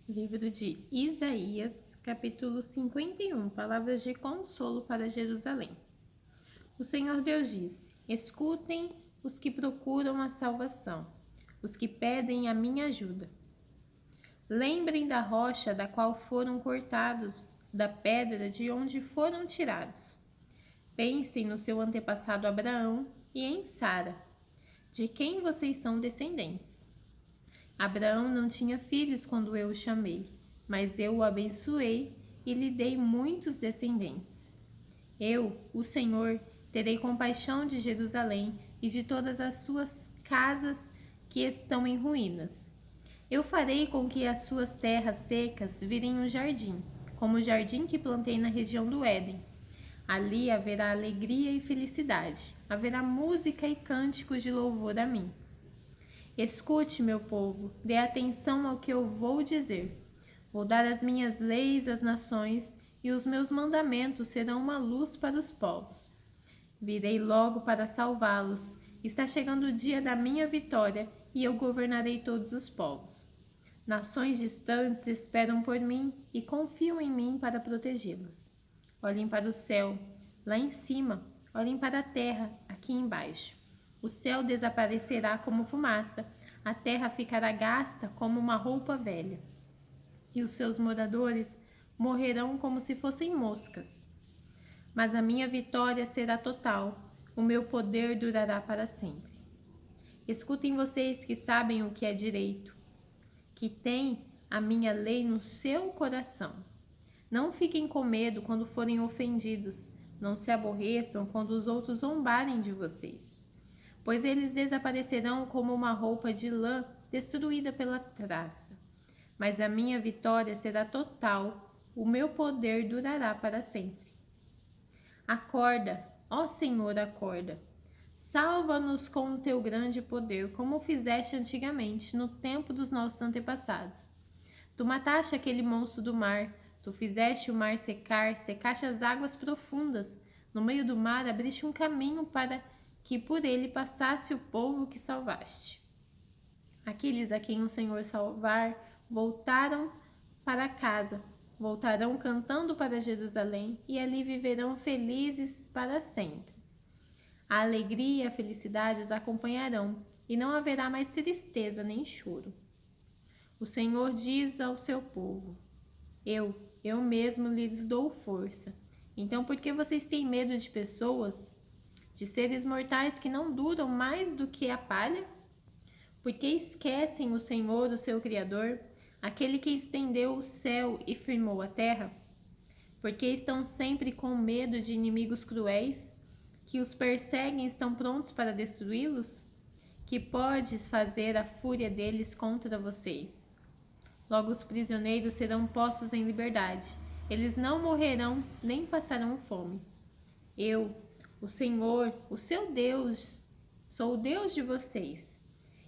Livro de Isaías, capítulo 51, palavras de consolo para Jerusalém. O Senhor Deus diz: escutem os que procuram a salvação, os que pedem a minha ajuda. Lembrem da rocha da qual foram cortados, da pedra de onde foram tirados. Pensem no seu antepassado Abraão e em Sara, de quem vocês são descendentes. Abraão não tinha filhos quando eu o chamei, mas eu o abençoei e lhe dei muitos descendentes. Eu, o Senhor, terei compaixão de Jerusalém e de todas as suas casas que estão em ruínas. Eu farei com que as suas terras secas virem um jardim, como o jardim que plantei na região do Éden. Ali haverá alegria e felicidade, haverá música e cânticos de louvor a mim. Escute, meu povo, dê atenção ao que eu vou dizer. Vou dar as minhas leis às nações e os meus mandamentos serão uma luz para os povos. Virei logo para salvá-los. Está chegando o dia da minha vitória e eu governarei todos os povos. Nações distantes esperam por mim e confiam em mim para protegê-las. Olhem para o céu, lá em cima, olhem para a terra, aqui embaixo. O céu desaparecerá como fumaça, a terra ficará gasta como uma roupa velha, e os seus moradores morrerão como se fossem moscas. Mas a minha vitória será total, o meu poder durará para sempre. Escutem vocês que sabem o que é direito, que têm a minha lei no seu coração. Não fiquem com medo quando forem ofendidos, não se aborreçam quando os outros zombarem de vocês, pois eles desaparecerão como uma roupa de lã destruída pela traça. Mas a minha vitória será total, o meu poder durará para sempre. Acorda, ó Senhor, acorda. Salva-nos com o teu grande poder, como fizeste antigamente, no tempo dos nossos antepassados. Tu mataste aquele monstro do mar, tu fizeste o mar secar, secaste as águas profundas. No meio do mar abriste um caminho para que por ele passasse o povo que salvaste. Aqueles a quem o Senhor salvar voltaram para casa, voltarão cantando para Jerusalém e ali viverão felizes para sempre. A alegria e a felicidade os acompanharão e não haverá mais tristeza nem choro. O Senhor diz ao seu povo: eu mesmo lhes dou força. Então, por que vocês têm medo de pessoas, de seres mortais que não duram mais do que a palha? Porque esquecem o Senhor, o seu Criador, aquele que estendeu o céu e firmou a terra? Porque estão sempre com medo de inimigos cruéis, que os perseguem e estão prontos para destruí-los? Que podes fazer a fúria deles contra vocês? Logo os prisioneiros serão postos em liberdade. Eles não morrerão nem passarão fome. Eu, o Senhor, o seu Deus, sou o Deus de vocês.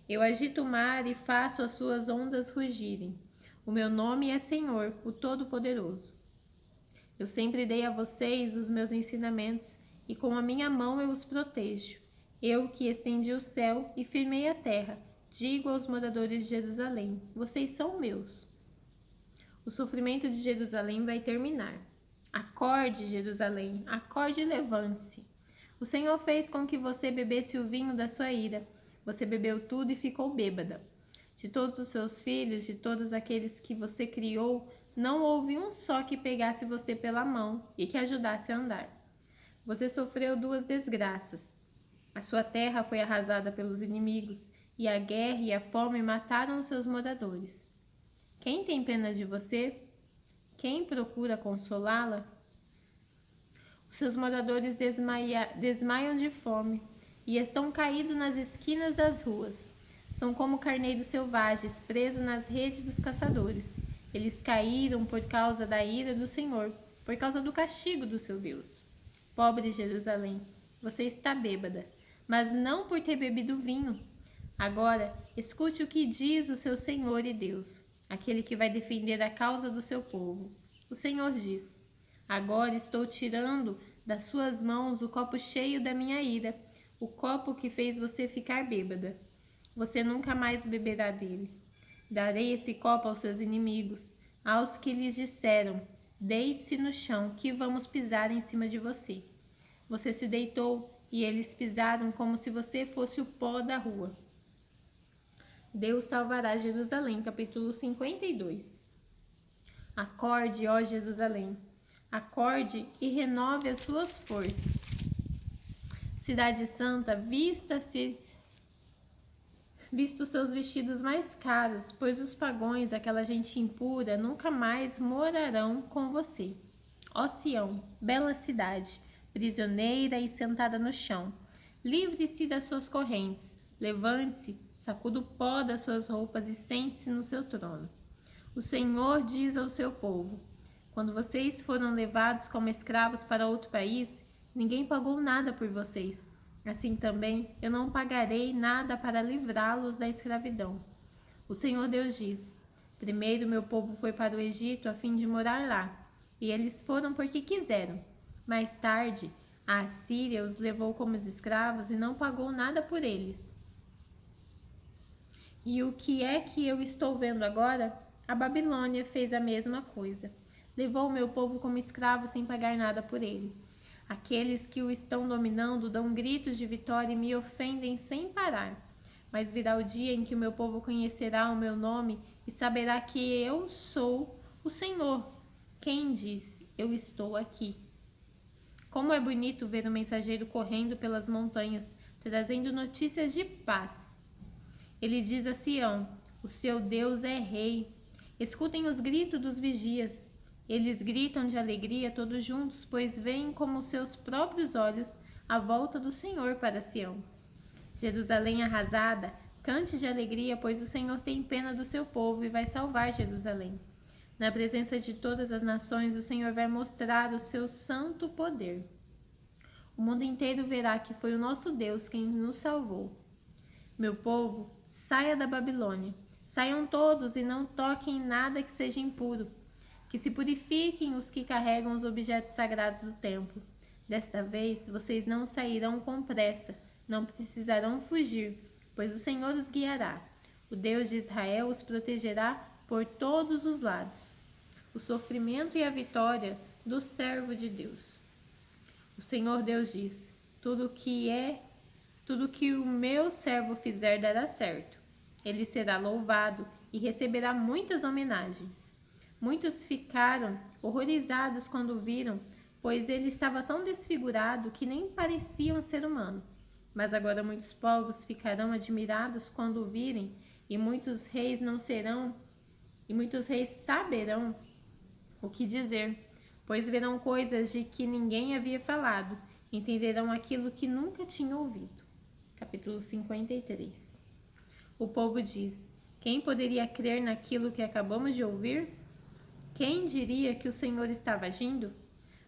Eu agito o mar e faço as suas ondas rugirem. O meu nome é Senhor, o Todo-Poderoso. Eu sempre dei a vocês os meus ensinamentos e com a minha mão eu os protejo. Eu que estendi o céu e firmei a terra, digo aos moradores de Jerusalém: vocês são meus. O sofrimento de Jerusalém vai terminar. Acorde, Jerusalém, acorde e levante-se. O Senhor fez com que você bebesse o vinho da sua ira. Você bebeu tudo e ficou bêbada. De todos os seus filhos, de todos aqueles que você criou, não houve um só que pegasse você pela mão e que ajudasse a andar. Você sofreu duas desgraças. A sua terra foi arrasada pelos inimigos, e a guerra e a fome mataram os seus moradores. Quem tem pena de você? Quem procura consolá-la? Os seus moradores desmaiam de fome e estão caídos nas esquinas das ruas. São como carneiros selvagens presos nas redes dos caçadores. Eles caíram por causa da ira do Senhor, por causa do castigo do seu Deus. Pobre Jerusalém, você está bêbada, mas não por ter bebido vinho. Agora, escute o que diz o seu Senhor e Deus, aquele que vai defender a causa do seu povo. O Senhor diz: agora estou tirando das suas mãos o copo cheio da minha ira, o copo que fez você ficar bêbada. Você nunca mais beberá dele. Darei esse copo aos seus inimigos, aos que lhes disseram: deite-se no chão, que vamos pisar em cima de você. Você se deitou e eles pisaram como se você fosse o pó da rua. Deus salvará Jerusalém, capítulo 52. Acorde, ó Jerusalém, acorde e renove as suas forças. Cidade Santa, vista os seus vestidos mais caros, pois os pagões, aquela gente impura, nunca mais morarão com você. Ó Sião, bela cidade, prisioneira e sentada no chão, livre-se das suas correntes, levante-se, sacuda o pó das suas roupas e sente-se no seu trono. O Senhor diz ao seu povo: quando vocês foram levados como escravos para outro país, ninguém pagou nada por vocês. Assim também eu não pagarei nada para livrá-los da escravidão. O Senhor Deus diz: primeiro meu povo foi para o Egito a fim de morar lá, e eles foram porque quiseram. Mais tarde, a Assíria os levou como escravos e não pagou nada por eles. E o que é que eu estou vendo agora? A Babilônia fez a mesma coisa. Levou o meu povo como escravo sem pagar nada por ele. Aqueles que o estão dominando dão gritos de vitória e me ofendem sem parar. Mas virá o dia em que o meu povo conhecerá o meu nome e saberá que eu sou o Senhor. Quem diz: eu estou aqui. Como é bonito ver o mensageiro correndo pelas montanhas, trazendo notícias de paz. Ele diz a Sião: o seu Deus é rei. Escutem os gritos dos vigias. Eles gritam de alegria todos juntos, pois veem como seus próprios olhos a volta do Senhor para Sião. Jerusalém arrasada, cante de alegria, pois o Senhor tem pena do seu povo e vai salvar Jerusalém. Na presença de todas as nações, o Senhor vai mostrar o seu santo poder. O mundo inteiro verá que foi o nosso Deus quem nos salvou. Meu povo, saia da Babilônia. Saiam todos e não toquem em nada que seja impuro. Que se purifiquem os que carregam os objetos sagrados do templo. Desta vez vocês não sairão com pressa, não precisarão fugir, pois o Senhor os guiará. O Deus de Israel os protegerá por todos os lados. O sofrimento e a vitória do servo de Deus. O Senhor Deus diz: tudo que o meu servo fizer dará certo. Ele será louvado e receberá muitas homenagens. Muitos ficaram horrorizados quando o viram, pois ele estava tão desfigurado que nem parecia um ser humano. Mas agora muitos povos ficarão admirados quando o virem, e muitos reis saberão o que dizer, pois verão coisas de que ninguém havia falado, entenderão aquilo que nunca tinham ouvido. Capítulo 53. O povo diz: quem poderia crer naquilo que acabamos de ouvir? Quem diria que o Senhor estava agindo?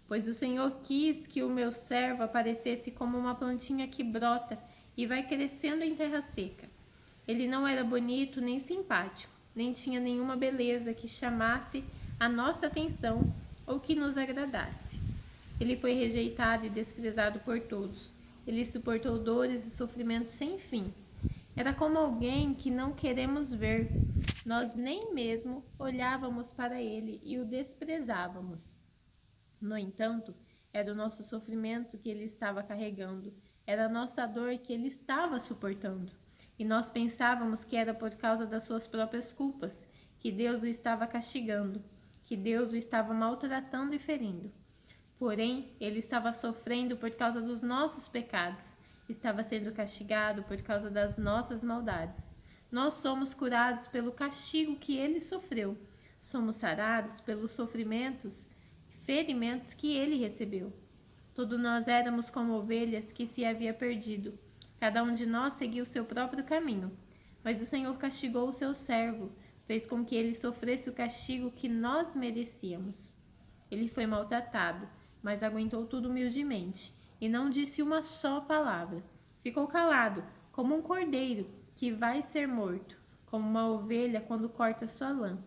Pois o Senhor quis que o meu servo aparecesse como uma plantinha que brota e vai crescendo em terra seca. Ele não era bonito nem simpático, nem tinha nenhuma beleza que chamasse a nossa atenção ou que nos agradasse. Ele foi rejeitado e desprezado por todos. Ele suportou dores e sofrimentos sem fim. Era como alguém que não queremos ver. Nós nem mesmo olhávamos para ele e o desprezávamos. No entanto, era o nosso sofrimento que ele estava carregando, era a nossa dor que ele estava suportando. E nós pensávamos que era por causa das suas próprias culpas, que Deus o estava castigando, que Deus o estava maltratando e ferindo. Porém, ele estava sofrendo por causa dos nossos pecados, estava sendo castigado por causa das nossas maldades. Nós somos curados pelo castigo que ele sofreu. Somos sarados pelos ferimentos que ele recebeu. Todos nós éramos como ovelhas que se havia perdido. Cada um de nós seguiu seu próprio caminho. Mas o Senhor castigou o seu servo, fez com que ele sofresse o castigo que nós merecíamos. Ele foi maltratado, mas aguentou tudo humildemente, e não disse uma só palavra. Ficou calado, como um cordeiro que vai ser morto, como uma ovelha quando corta sua lã.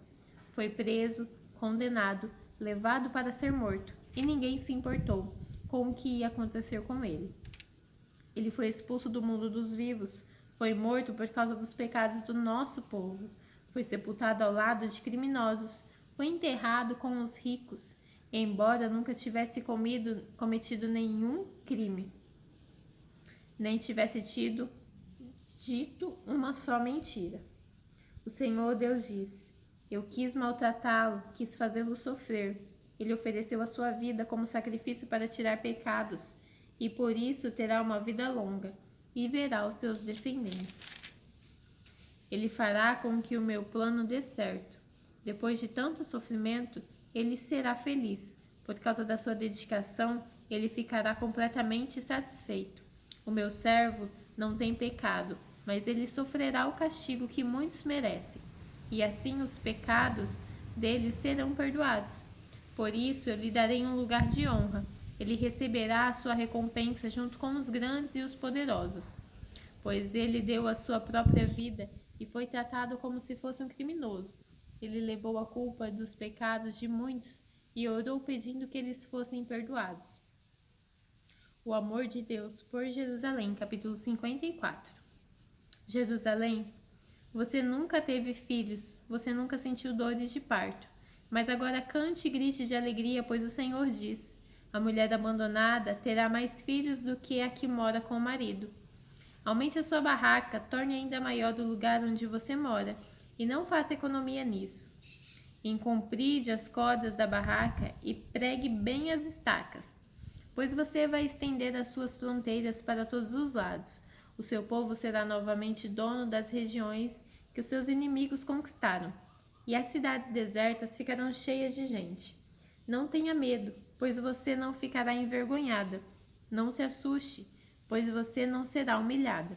Foi preso, condenado, levado para ser morto, e ninguém se importou com o que ia acontecer com ele. Ele foi expulso do mundo dos vivos, foi morto por causa dos pecados do nosso povo, Foi sepultado ao lado de criminosos, foi enterrado com os ricos, embora nunca tivesse cometido nenhum crime, nem tivesse dito uma só mentira. O Senhor Deus disse: eu quis maltratá-lo, quis fazê-lo sofrer. Ele ofereceu a sua vida como sacrifício para tirar pecados, e por isso terá uma vida longa, e verá os seus descendentes. Ele fará com que o meu plano dê certo. Depois de tanto sofrimento, ele será feliz. Por causa da sua dedicação, ele ficará completamente satisfeito. O meu servo não tem pecado, mas ele sofrerá o castigo que muitos merecem, e assim os pecados dele serão perdoados. Por isso eu lhe darei um lugar de honra. Ele receberá a sua recompensa junto com os grandes e os poderosos, pois ele deu a sua própria vida e foi tratado como se fosse um criminoso. Ele levou a culpa dos pecados de muitos e orou pedindo que eles fossem perdoados. O amor de Deus por Jerusalém, capítulo 54. Jerusalém, você nunca teve filhos, você nunca sentiu dores de parto, mas agora cante e grite de alegria, pois o Senhor diz: a mulher abandonada terá mais filhos do que a que mora com o marido. Aumente a sua barraca, torne ainda maior o lugar onde você mora, e não faça economia nisso. Encompride as cordas da barraca e pregue bem as estacas, pois você vai estender as suas fronteiras para todos os lados. O seu povo será novamente dono das regiões que os seus inimigos conquistaram, e as cidades desertas ficarão cheias de gente. Não tenha medo, pois você não ficará envergonhada. Não se assuste, pois você não será humilhada.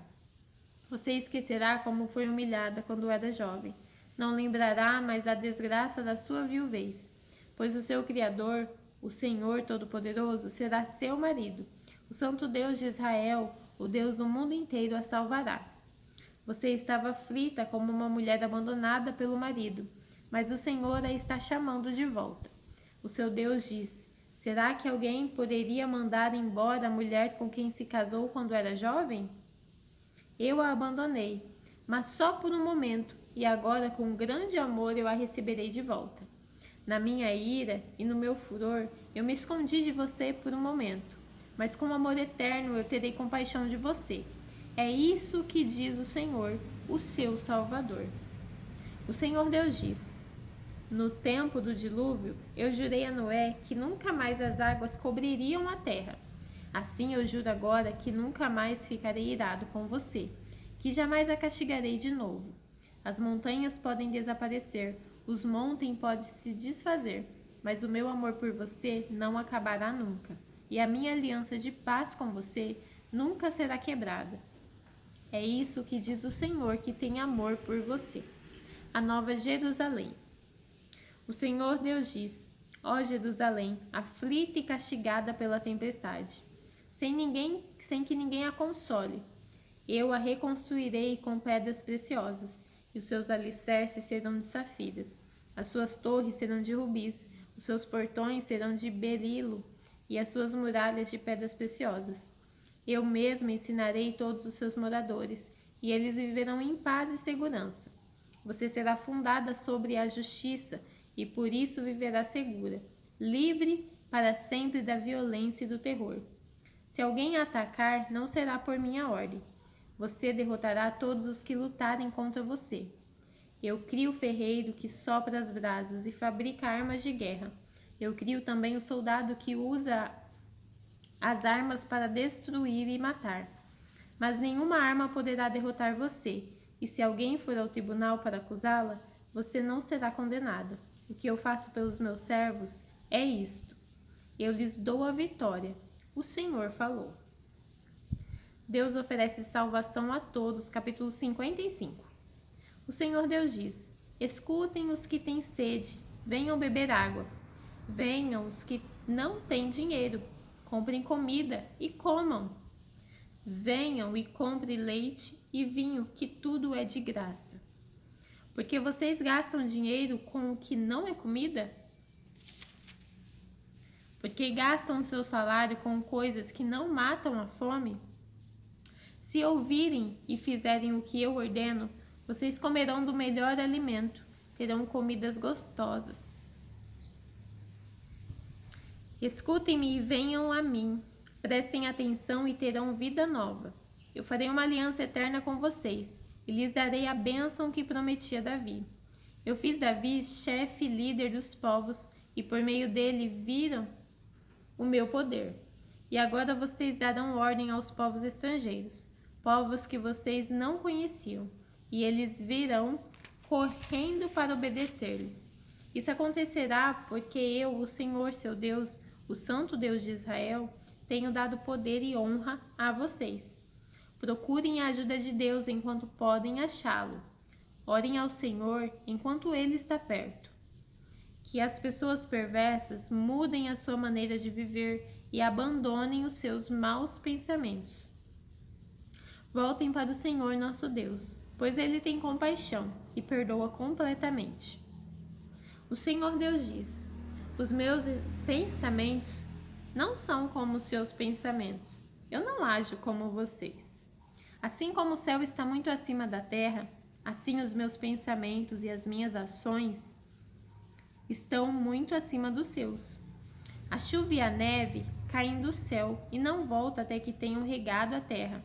Você esquecerá como foi humilhada quando era jovem. Não lembrará mais da desgraça da sua viuvez, pois o seu Criador, o Senhor Todo-Poderoso, será seu marido. O Santo Deus de Israel, o Deus do mundo inteiro, a salvará. Você estava aflita como uma mulher abandonada pelo marido, mas o Senhor a está chamando de volta. O seu Deus diz: será que alguém poderia mandar embora a mulher com quem se casou quando era jovem? Eu a abandonei, mas só por um momento, e agora com grande amor eu a receberei de volta. Na minha ira e no meu furor, eu me escondi de você por um momento, mas com amor eterno eu terei compaixão de você. É isso que diz o Senhor, o seu Salvador. O Senhor Deus diz: no tempo do dilúvio, eu jurei a Noé que nunca mais as águas cobririam a terra. Assim eu juro agora que nunca mais ficarei irado com você, que jamais a castigarei de novo. As montanhas podem desaparecer, os montes podem se desfazer, mas o meu amor por você não acabará nunca, e a minha aliança de paz com você nunca será quebrada. É isso que diz o Senhor, que tem amor por você. A Nova Jerusalém. O Senhor Deus diz: ó Jerusalém, aflita e castigada pela tempestade, sem que ninguém a console. Eu a reconstruirei com pedras preciosas, e os seus alicerces serão de safiras. As suas torres serão de rubis, os seus portões serão de berilo, e as suas muralhas de pedras preciosas. Eu mesma ensinarei todos os seus moradores, e eles viverão em paz e segurança. Você será fundada sobre a justiça, e por isso viverá segura, livre para sempre da violência e do terror. Se alguém a atacar, não será por minha ordem. Você derrotará todos os que lutarem contra você. Eu crio o ferreiro que sopra as brasas e fabrica armas de guerra. Eu crio também o soldado que usa as armas para destruir e matar. Mas nenhuma arma poderá derrotar você, e se alguém for ao tribunal para acusá-la, você não será condenado. O que eu faço pelos meus servos é isto: eu lhes dou a vitória. O Senhor falou. Deus oferece salvação a todos, capítulo 55. O Senhor Deus diz: escutem os que têm sede, venham beber água. Venham os que não têm dinheiro, comprem comida e comam. Venham e comprem leite e vinho, que tudo é de graça. Porque vocês gastam dinheiro com o que não é comida? Porque gastam o seu salário com coisas que não matam a fome? Se ouvirem e fizerem o que eu ordeno, Vocês comerão do melhor alimento, terão comidas gostosas. Escutem-me e venham a mim. Prestem atenção e terão vida nova. Eu farei uma aliança eterna com vocês e lhes darei a bênção que prometi a Davi. Eu fiz Davi chefe e líder dos povos e por meio dele viram o meu poder. E agora vocês darão ordem aos povos estrangeiros, povos que vocês não conheciam, e eles virão correndo para obedecer-lhes. Isso acontecerá porque eu, o Senhor seu Deus, o Santo Deus de Israel, tenho dado poder e honra a vocês. Procurem a ajuda de Deus enquanto podem achá-lo. Orem ao Senhor enquanto Ele está perto. Que as pessoas perversas mudem a sua maneira de viver e abandonem os seus maus pensamentos. Voltem para o Senhor nosso Deus, pois Ele tem compaixão e perdoa completamente. O Senhor Deus diz: os meus pensamentos não são como os seus pensamentos. Eu não ajo como vocês. Assim como o céu está muito acima da terra, assim os meus pensamentos e as minhas ações estão muito acima dos seus. A chuva e a neve caem do céu e não voltam até que tenham regado a terra,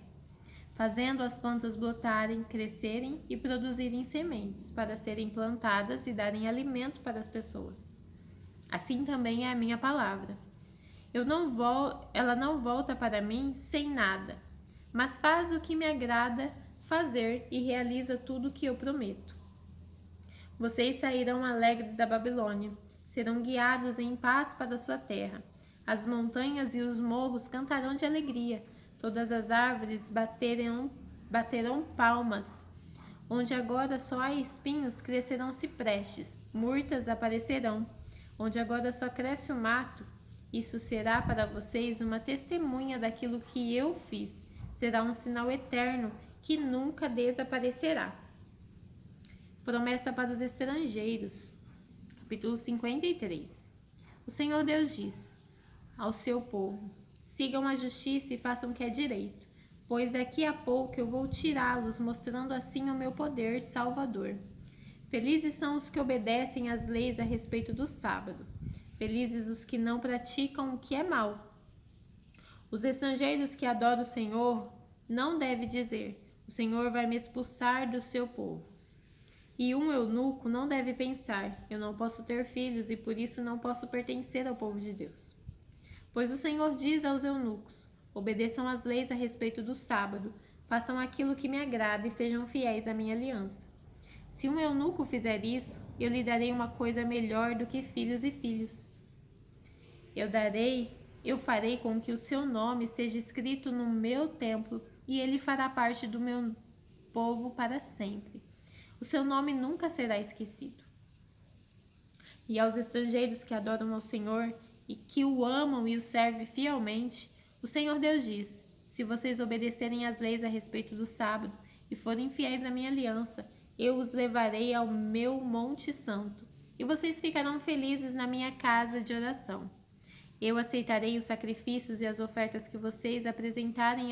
fazendo as plantas brotarem, crescerem e produzirem sementes para serem plantadas e darem alimento para as pessoas. Assim também é a minha palavra. Ela não volta para mim sem nada, mas faz o que me agrada fazer e realiza tudo o que eu prometo. Vocês sairão alegres da Babilônia, serão guiados em paz para sua terra. As montanhas e os morros cantarão de alegria, todas as árvores baterão palmas. Onde agora só há espinhos, crescerão ciprestes, murtas aparecerão. Onde agora só cresce o mato, isso será para vocês uma testemunha daquilo que eu fiz. Será um sinal eterno que nunca desaparecerá. Promessa para os estrangeiros. Capítulo 53. O Senhor Deus diz ao seu povo: sigam a justiça e façam o que é direito, pois daqui a pouco eu vou tirá-los, mostrando assim o meu poder salvador. Felizes são os que obedecem às leis a respeito do sábado. Felizes os que não praticam o que é mal. Os estrangeiros que adoram o Senhor não devem dizer: o Senhor vai me expulsar do seu povo. E um eunuco não deve pensar: eu não posso ter filhos e por isso não posso pertencer ao povo de Deus. Pois o Senhor diz aos eunucos: obedeçam às leis a respeito do sábado, façam aquilo que me agrada e sejam fiéis à minha aliança. Se um eunuco fizer isso, eu lhe darei uma coisa melhor do que filhos e filhos. Eu farei com que o seu nome seja escrito no meu templo e ele fará parte do meu povo para sempre. O seu nome nunca será esquecido. E aos estrangeiros que adoram ao Senhor e que o amam e o servem fielmente, o Senhor Deus diz: se vocês obedecerem às leis a respeito do sábado e forem fiéis à minha aliança, eu os levarei ao meu Monte Santo, e vocês ficarão felizes na minha casa de oração. Eu aceitarei os sacrifícios e as ofertas que vocês apresentarem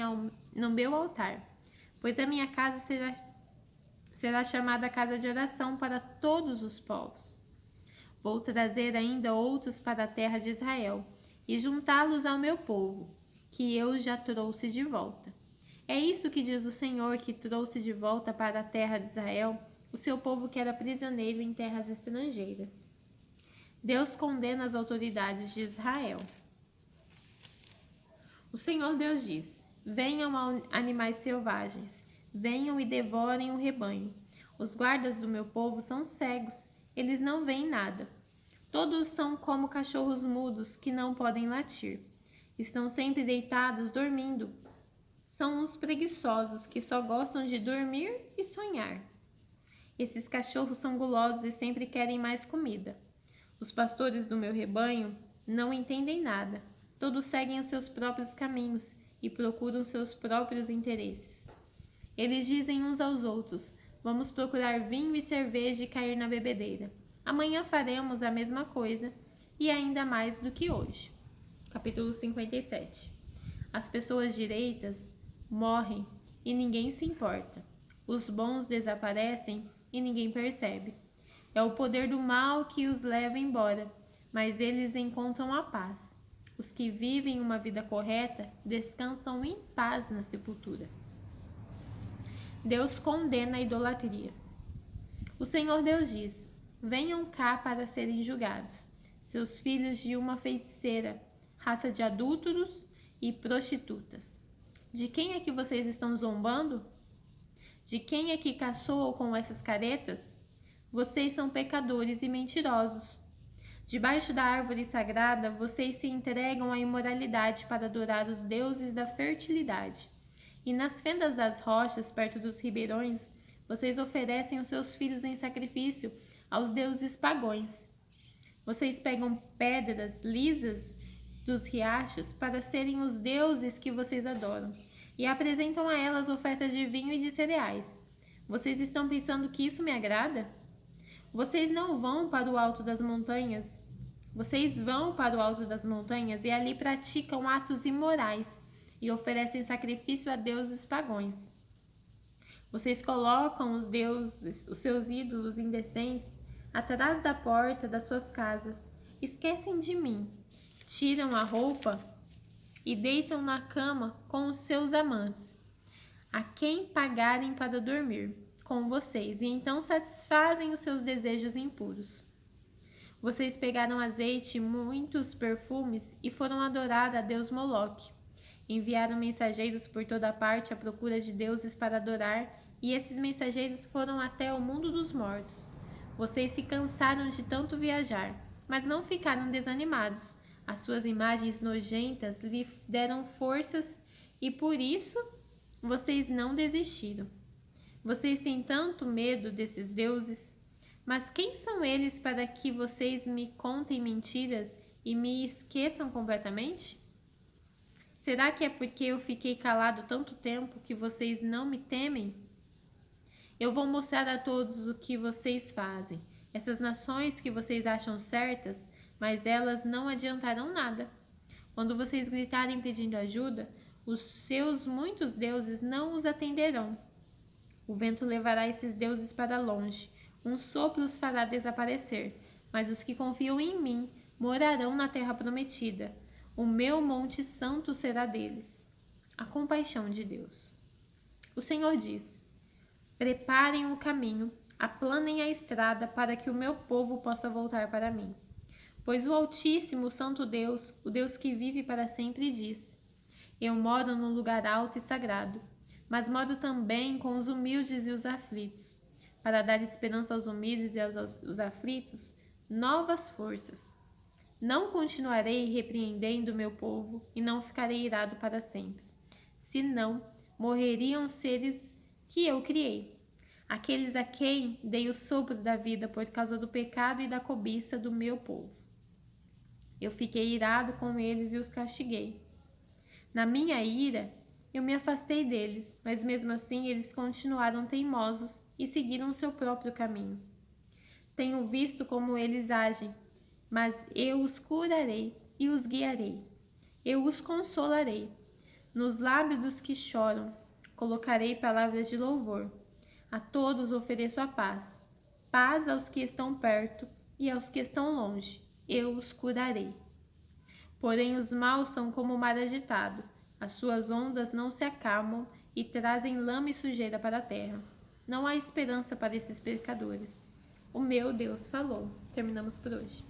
no meu altar, pois a minha casa será chamada casa de oração para todos os povos. Vou trazer ainda outros para a terra de Israel e juntá-los ao meu povo, que eu já trouxe de volta. É isso que diz o Senhor, que trouxe de volta para a terra de Israel o seu povo que era prisioneiro em terras estrangeiras. Deus condena as autoridades de Israel. O Senhor Deus diz: venham animais selvagens, venham e devorem o rebanho. Os guardas do meu povo são cegos, eles não veem nada. Todos são como cachorros mudos que não podem latir. Estão sempre deitados, dormindo. São os preguiçosos que só gostam de dormir e sonhar. Esses cachorros são gulosos e sempre querem mais comida. Os pastores do meu rebanho não entendem nada. Todos seguem os seus próprios caminhos e procuram seus próprios interesses. Eles dizem uns aos outros: vamos procurar vinho e cerveja e cair na bebedeira. Amanhã faremos a mesma coisa e ainda mais do que hoje. Capítulo 57. As pessoas direitas morrem e ninguém se importa. Os bons desaparecem e ninguém percebe. É o poder do mal que os leva embora, mas eles encontram a paz. Os que vivem uma vida correta descansam em paz na sepultura. Deus condena a idolatria. O Senhor Deus diz: venham cá para serem julgados, seus filhos de uma feiticeira, raça de adúlteros e prostitutas. De quem é que vocês estão zombando? De quem é que caçoam com essas caretas? Vocês são pecadores e mentirosos. Debaixo da árvore sagrada, vocês se entregam à imoralidade para adorar os deuses da fertilidade. E nas fendas das rochas, perto dos ribeirões, vocês oferecem os seus filhos em sacrifício aos deuses pagãos. Vocês pegam pedras lisas dos riachos para serem os deuses que vocês adoram e apresentam a elas ofertas de vinho e de cereais. Vocês estão pensando que isso me agrada? Vocês não vão para o alto das montanhas. Vocês vão para o alto das montanhas e ali praticam atos imorais e oferecem sacrifício a deuses pagãos. Vocês colocam os seus ídolos indecentes atrás da porta das suas casas, esquecem de mim, tiram a roupa e deitam na cama com os seus amantes, a quem pagarem para dormir com vocês, e então satisfazem os seus desejos impuros. Vocês pegaram azeite e muitos perfumes e foram adorar a Deus Moloque. Enviaram mensageiros por toda parte à procura de deuses para adorar, e esses mensageiros foram até o mundo dos mortos. Vocês se cansaram de tanto viajar, mas não ficaram desanimados. As suas imagens nojentas lhe deram forças e por isso vocês não desistiram. Vocês têm tanto medo desses deuses, mas quem são eles para que vocês me contem mentiras e me esqueçam completamente? Será que é porque eu fiquei calado tanto tempo que vocês não me temem? Eu vou mostrar a todos o que vocês fazem. Essas nações que vocês acham certas, mas elas não adiantarão nada. Quando vocês gritarem pedindo ajuda, os seus muitos deuses não os atenderão. O vento levará esses deuses para longe, um sopro os fará desaparecer, mas os que confiam em mim morarão na terra prometida. O meu monte santo será deles. A compaixão de Deus. O Senhor diz: preparem o caminho, aplanem a estrada para que o meu povo possa voltar para mim. Pois o Altíssimo, o Santo Deus, o Deus que vive para sempre, diz: eu moro num lugar alto e sagrado, mas moro também com os humildes e os aflitos, para dar esperança aos humildes e aos aflitos novas forças. Não continuarei repreendendo o meu povo e não ficarei irado para sempre. Senão, morreriam seres que eu criei, aqueles a quem dei o sopro da vida por causa do pecado e da cobiça do meu povo. Eu fiquei irado com eles e os castiguei. Na minha ira, eu me afastei deles, mas mesmo assim eles continuaram teimosos e seguiram seu próprio caminho. Tenho visto como eles agem, mas eu os curarei e os guiarei. Eu os consolarei. Nos lábios dos que choram, colocarei palavras de louvor. A todos ofereço a paz. Paz aos que estão perto e aos que estão longe. Eu os curarei. Porém os maus são como o mar agitado. As suas ondas não se acalmam e trazem lama e sujeira para a terra. Não há esperança para esses pecadores. O meu Deus falou. Terminamos por hoje.